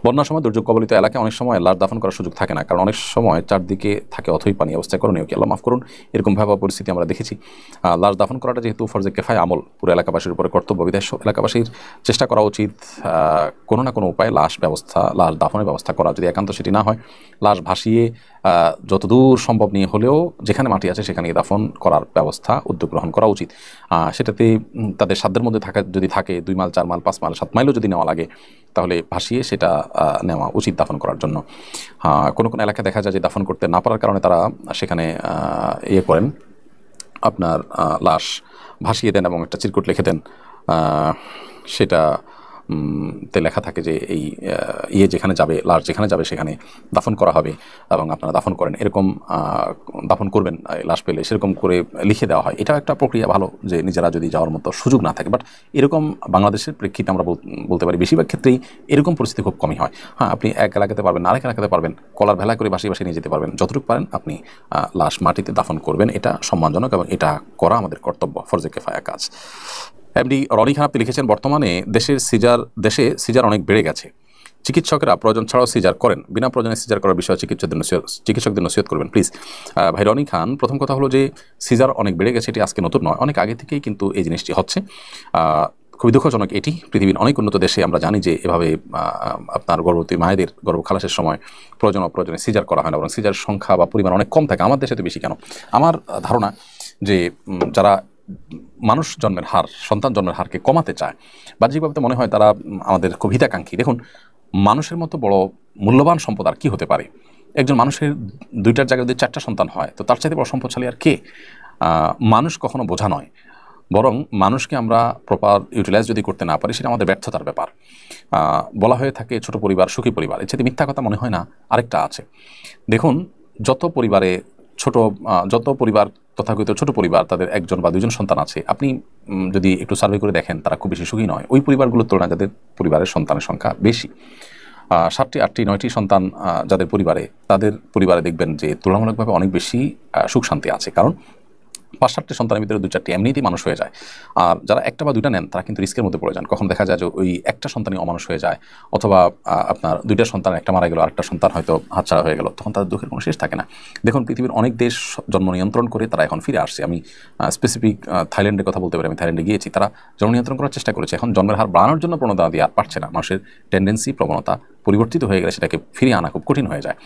বন্যার সময় দুর্যোগ কবলিত এলাকায় অনেক সময় লাশ দাফন করার সুযোগ থাকে না, কারণ অনেক সময় চারদিকে থাকে অথই পানি, অবস্থা করণীয় কি? আল্লাহ মাফ করুন, এরকম ভয়াবহ পরিস্থিতি আমরা দেখেছি। লাশ দাফন করাটা যেহেতু ফরজে কেফায়া আমল, পুরো এলাকাবাসীর উপরে কর্তব্য, বিদেশ এলাকাবাসীর চেষ্টা করা উচিত কোনো না কোনো উপায়ে লাশ দাফনের ব্যবস্থা করা। যদি একান্ত সেটি না হয়, লাশ ভাসিয়ে যতদূর সম্ভব নিয়ে হলেও যেখানে মাটি আছে সেখানে দাফন করার ব্যবস্থা উদ্যোগ গ্রহণ করা উচিত। সেটাতে তাদের সাধ্যের মধ্যে যদি থাকে 2 মাইল 4 মাইল 5 মাইল 7 মাইলও যদি নেওয়া লাগে, তাহলে ভাসিয়ে সেটা নেওয়া উচিত দাফন করার জন্য। কোনো কোনো এলাকায় দেখা যায় যে দাফন করতে না পারার কারণে তারা সেখানে ইয়ে করেন, আপনার লাশ ভাসিয়ে দেন এবং একটা চিরকুট লিখে দেন। সেটা তে লেখা থাকে যে এই যেখানে যাবে, লাশ যেখানে যাবে সেখানে দাফন করা হবে এবং আপনারা দাফন করেন, এরকম দাফন করবেন লাশ পেলে, সেরকম করে লিখে দেওয়া হয়। এটাও একটা প্রক্রিয়া ভালো, যে নিজেরা যদি যাওয়ার মতো সুযোগ না থাকে। বাট এরকম বাংলাদেশের প্রেক্ষিতে আমরা বলতে পারি বেশিরভাগ ক্ষেত্রেই এরকম পরিস্থিতি খুব কমই হয়। আপনি এক এলাকাতে পারবেন, আরেক এলাকাতে পারবেন, কলার ভেলা করে ভাসিয়ে ভাসিয়ে নিয়ে যেতে পারবেন। যতটুকু পারেন আপনি লাশ মাটিতে দাফন করবেন, এটা সম্মানজনক এবং এটা করা আমাদের কর্তব্য, ফরজে কেফায়া কাজ। এমডি রনি খান আপনি লিখেছেন, বর্তমানে দেশে সিজার অনেক বেড়ে গেছে, চিকিৎসকেরা প্রয়োজন ছাড়াও সিজার করেন, বিনা প্রয়োজনে সিজার করার বিষয়ে চিকিৎসকদের নসিহত করবেন প্লিজ। ভাই রনি খান, প্রথম কথা হলো যে সিজার অনেক বেড়ে গেছে, এটি আজকে নতুন নয়, অনেক আগে থেকেই কিন্তু এই জিনিসটি হচ্ছে। খুবই দুঃখজনক এটি। পৃথিবীর অনেক উন্নত দেশে আমরা জানি যে এভাবে আপনার গর্ভবতী মায়েদের গর্ভ খালাসের সময় অপ্রয়োজনে সিজার করা হয় না, এবং সিজার সংখ্যা বা পরিমাণ অনেক কম থাকে। আমার দেশে তো বেশি কেন? আমার ধারণা যে যারা সন্তান জন্মের হারকে কমাতে চায়, বাহ্যিকভাবে তো মনে হয় তারা আমাদের খুব হিতাকাঙ্ক্ষী। দেখুন, মানুষের মতো বড় মূল্যবান সম্পদ আর কি হতে পারে? একজন মানুষের 2টার জায়গায় যদি 4টা সন্তান হয়, তো তার চাইতে বড় সম্পদশালী আর কে? মানুষ কখনো বোঝা নয়, বরং মানুষকে আমরা প্রপার ইউটিলাইজ যদি করতে না পারি, সেটা আমাদের ব্যর্থতার ব্যাপার। বলা হয়ে থাকে ছোট পরিবার সুখী পরিবার, এর চাইতে মিথ্যা কথা মনে হয় না আরেকটা আছে। দেখুন, যত পরিবার তথাকথিত ছোট পরিবার, তাদের 1জন বা 2জন সন্তান আছে, আপনি যদি একটু সার্ভে করে দেখেন, তারা খুব বেশি সুখী নয়। ওই পরিবারগুলোর তুলনায় যাদের পরিবারের সন্তানের সংখ্যা বেশি, 7টি 8টি 9টি সন্তান যাদের পরিবারে, তাদের পরিবারে দেখবেন যে তুলনামূলকভাবে অনেক বেশি সুখ শান্তি আছে। কারণ 5-7টি সন্তানের ভিতরে 2-4টি এমনিতেই মানুষ হয়ে যায়। আর যারা 1টা বা 2টা নেন, তারা কিন্তু রিস্কের মধ্যে পড়ে যান। কখন দেখা যায় যে ওই একটা সন্তানই অমানুষ হয়ে যায়, অথবা আপনার 2টা সন্তান, একটা মারা গেল, আরেকটা সন্তান হয়তো হাতছাড়া হয়ে গেল, তখন তাদের দুঃখের কোনো শেষ থাকে না। দেখুন, পৃথিবীর অনেক দেশ জন্ম নিয়ন্ত্রণ করে তারা এখন ফিরে আসছে। আমি স্পেসিফিক থাইল্যান্ডের কথা বলতে পারি, আমি থাইল্যান্ডে গিয়েছি। তারা জন্ম নিয়ন্ত্রণ করার চেষ্টা করেছে, এখন জন্মের হার বাড়ানোর জন্য প্রণোদনা দিয়ে আর পারছে না। মানুষের টেন্ডেন্সি, প্রবণতা পরিবর্তিত হয়ে গেলে সেটাকে ফিরিয়ে আনা খুব কঠিন হয়ে যায়।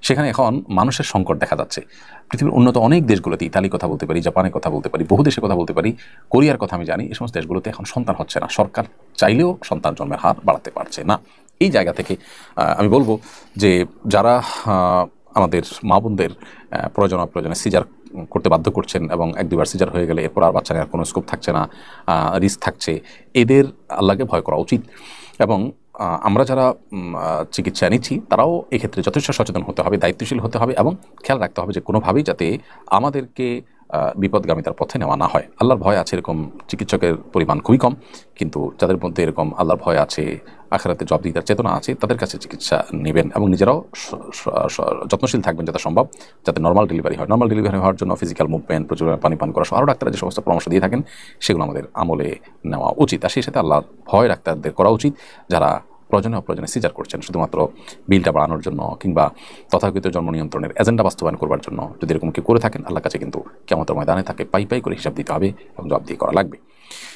সেখানে এখন মানুষের সংকট দেখা যাচ্ছে। পৃথিবীর উন্নত অনেক দেশগুলোতে, ইতালির কথা বলতে পারি, জাপানের কথা বলতে পারি, বহু দেশের কথা বলতে পারি, কোরিয়ার কথা আমি জানি, এই সমস্ত দেশগুলোতে এখন সন্তান হচ্ছে না। সরকার চাইলেও সন্তান জন্মের হার বাড়াতে পারছে না। এই জায়গা থেকে আমি বলবো যে যারা আমাদের মা বোনদের প্রয়োজনে সিজার করতে বাধ্য করছেন, এবং 1-2বার সিজার হয়ে গেলে এরপর আর বাচ্চা নেওয়ার কোনো স্কোপ থাকছে না, রিস্ক থাকছে, এদের আল্লাহকে ভয় করা উচিত। এবং আমরা যারা চিকিৎসা নিচ্ছি, তারাও এক্ষেত্রে যথেষ্ট সচেতন হতে হবে, দায়িত্বশীল হতে হবে, এবং খেয়াল রাখতে হবে যে কোনোভাবেই যাতে আমাদেরকে বিপদগামিতার পথে নেওয়া না হয়। আল্লাহর ভয় আছে এরকম চিকিৎসকের পরিমাণ খুবই কম, কিন্তু যাদের মধ্যে এরকম আল্লাহর ভয় আছে, আখিরাতে জবাবদিহিতার চেতনা আছে, তাদের কাছে চিকিৎসা নেবেন এবং নিজেরাও যত্নশীল থাকবেন যত সম্ভব, যাতে নর্মাল ডেলিভারি হয়। নর্মাল ডেলিভারি হওয়ার জন্য ফিজিক্যাল মুভমেন্ট, প্রচুর পানি পান করা, আরও ডাক্তাররা যে সমস্ত পরামর্শ দিয়ে থাকেন, সেগুলো আমাদের আমলে নেওয়া উচিত। আর সেই সাথে আল্লাহর ভয় ডাক্তারদের করা উচিত, যারা অপ্রয়োজনে সিজার করছেন শুধুমাত্র বিলটা বাড়ানোর জন্য, কিংবা তথাকথিত জন্ম নিয়ন্ত্রণের এজেন্ডা বাস্তবায়ন করবার জন্য। যদি এরকম কেউ করে থাকেন, আল্লাহর কাছে কিন্তু কিয়ামতের ময়দানে তাকে পাই করে হিসাব দিতে হবে এবং জবাবদিহি করা লাগবে।